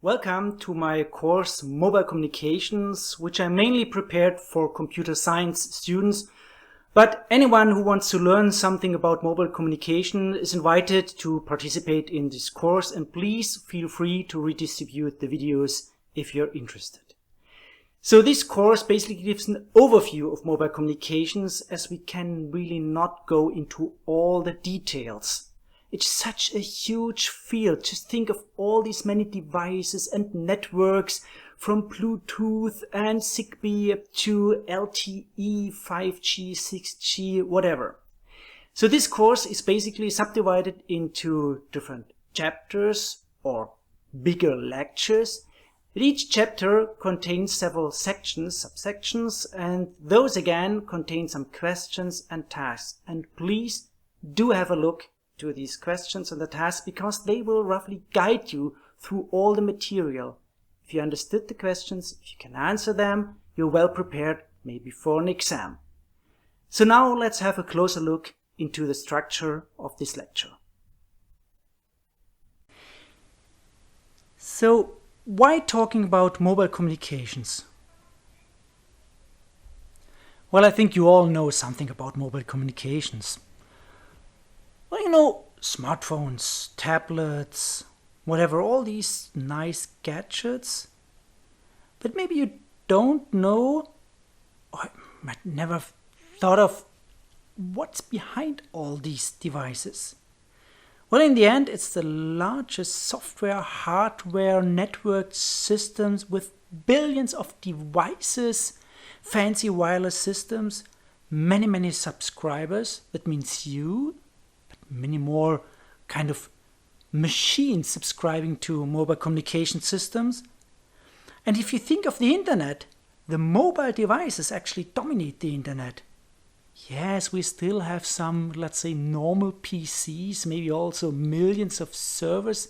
Welcome to my course Mobile Communications, which I mainly prepared for computer science students. But anyone who wants to learn something about mobile communication is invited to participate in this course, and please feel free to redistribute the videos if you're interested. So this course basically gives an overview of mobile communications, as we can really not go into all the details. It's such a huge field. Just think of all these many devices and networks, from Bluetooth and Zigbee up to LTE, 5G, 6G, whatever. So this course is basically subdivided into different chapters or bigger lectures. Each chapter contains several sections, subsections, and those again contain some questions and tasks. And please do have a look to these questions and the tasks, because they will roughly guide you through all the material. If you understood the questions, if you can answer them, you're well prepared maybe for an exam. So now let's have a closer look into the structure of this lecture. So why talking about mobile communications? Well, I think you all know something about mobile communications. Well, smartphones, tablets, whatever, all these nice gadgets. But maybe you don't know, or might never thought of, what's behind all these devices. Well, in the end, it's the largest software, hardware, network systems with billions of devices, fancy wireless systems, many subscribers. That means you, many more kind of machines subscribing to mobile communication systems. And if you think of the internet, the mobile devices actually dominate the internet. Yes, we still have some, let's say, normal PCs, maybe also millions of servers,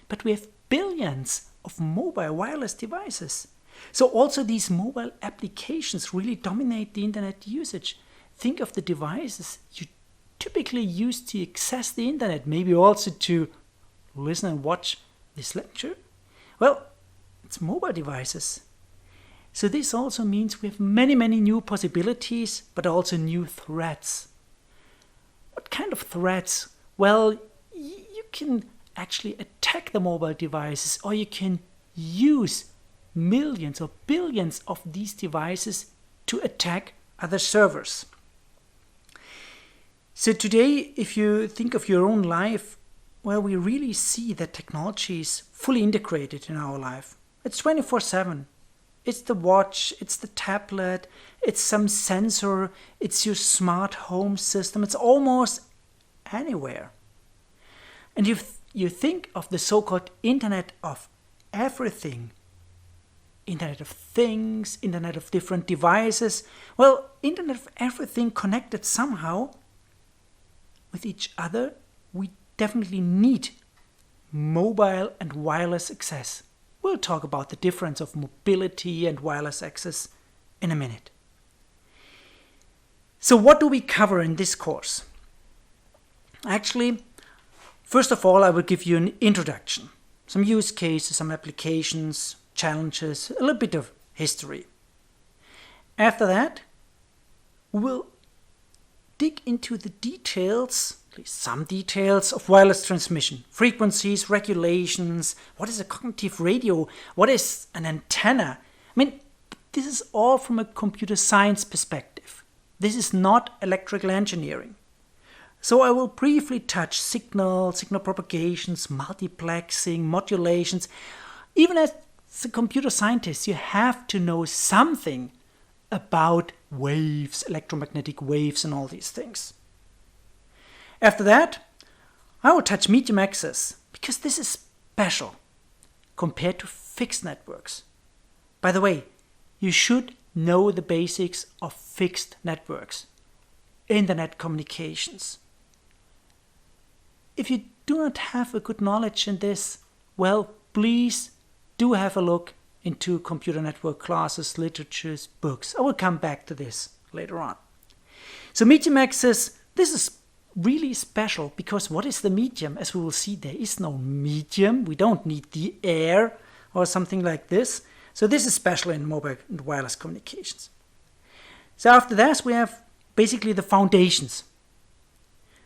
but we have billions of mobile wireless devices. So also these mobile applications really dominate the internet usage. Think of the devices you typically used to access the internet, maybe also to listen and watch this lecture. Well, it's mobile devices. So this also means we have many new possibilities, but also new threats. What kind of threats? Well, you can actually attack the mobile devices, or you can use millions or billions of these devices to attack other servers. So today, if you think of your own life, well, we really see that technology is fully integrated in our life. It's 24/7. It's the watch, it's the tablet, it's some sensor, it's your smart home system. It's almost anywhere. And if you think of the so-called Internet of Everything, Internet of Things, Internet of different devices, well, Internet of Everything connected somehow with each other, we definitely need mobile and wireless access. We'll talk about the difference of mobility and wireless access in a minute. So what do we cover in this course? Actually, first of all, I will give you an introduction, some use cases, some applications, challenges, a little bit of history. After that, we will dig into the details, at least some details, of wireless transmission, frequencies, regulations, what is a cognitive radio, what is an antenna. I mean, this is all from a computer science perspective. This is not electrical engineering. So I will briefly touch signal propagations, multiplexing, modulations. Even as a computer scientist, you have to know something about waves, electromagnetic waves, and all these things. After that, I will touch medium access, because this is special compared to fixed networks. By the way, you should know the basics of fixed networks, internet communications. If you do not have a good knowledge in this, well, please do have a look into computer network classes, literatures, books. I will come back to this later on. So medium access, this is really special, because what is the medium? As we will see, there is no medium. We don't need the air or something like this. So this is special in mobile and wireless communications. So after this, we have basically the foundations.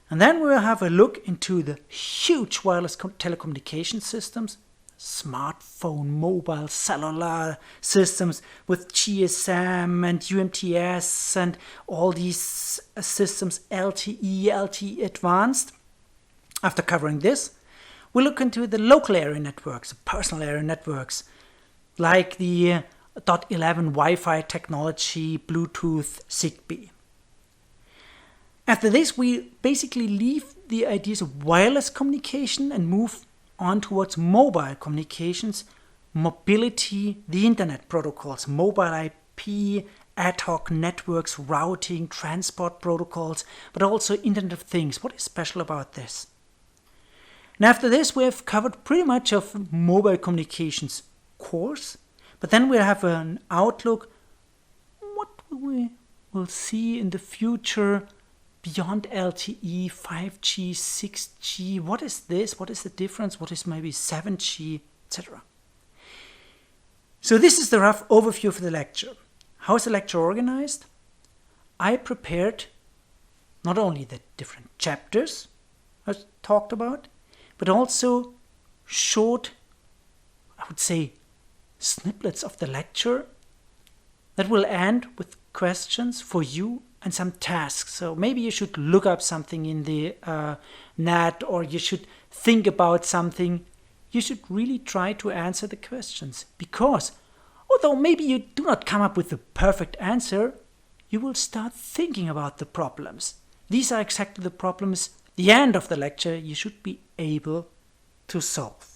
And then we'll have a look into the huge wireless telecommunication systems, smartphone, mobile, cellular systems with GSM and UMTS and all these systems, LTE, LTE advanced. After covering this, we'll look into the local area networks, personal area networks, like the .11 Wi-Fi technology, Bluetooth, Zigbee. After this, we basically leave the ideas of wireless communication and move on towards mobile communications, mobility, the internet protocols, mobile IP, ad hoc networks, routing, transport protocols, but also Internet of Things. What is special about this? And after this, we have covered pretty much of mobile communications course, but then we'll have an outlook, what we will see in the future beyond LTE, 5G, 6G, what is this, what is the difference, what is maybe 7G, etc. So this is the rough overview for the lecture. How is the lecture organized? I prepared not only the different chapters I talked about, but also short, I would say, snippets of the lecture that will end with questions for you and some tasks. So maybe you should look up something in the net, or you should think about something. You should really try to answer the questions, because although maybe you do not come up with the perfect answer, you will start thinking about the problems. These are exactly the problems, the end of the lecture, you should be able to solve.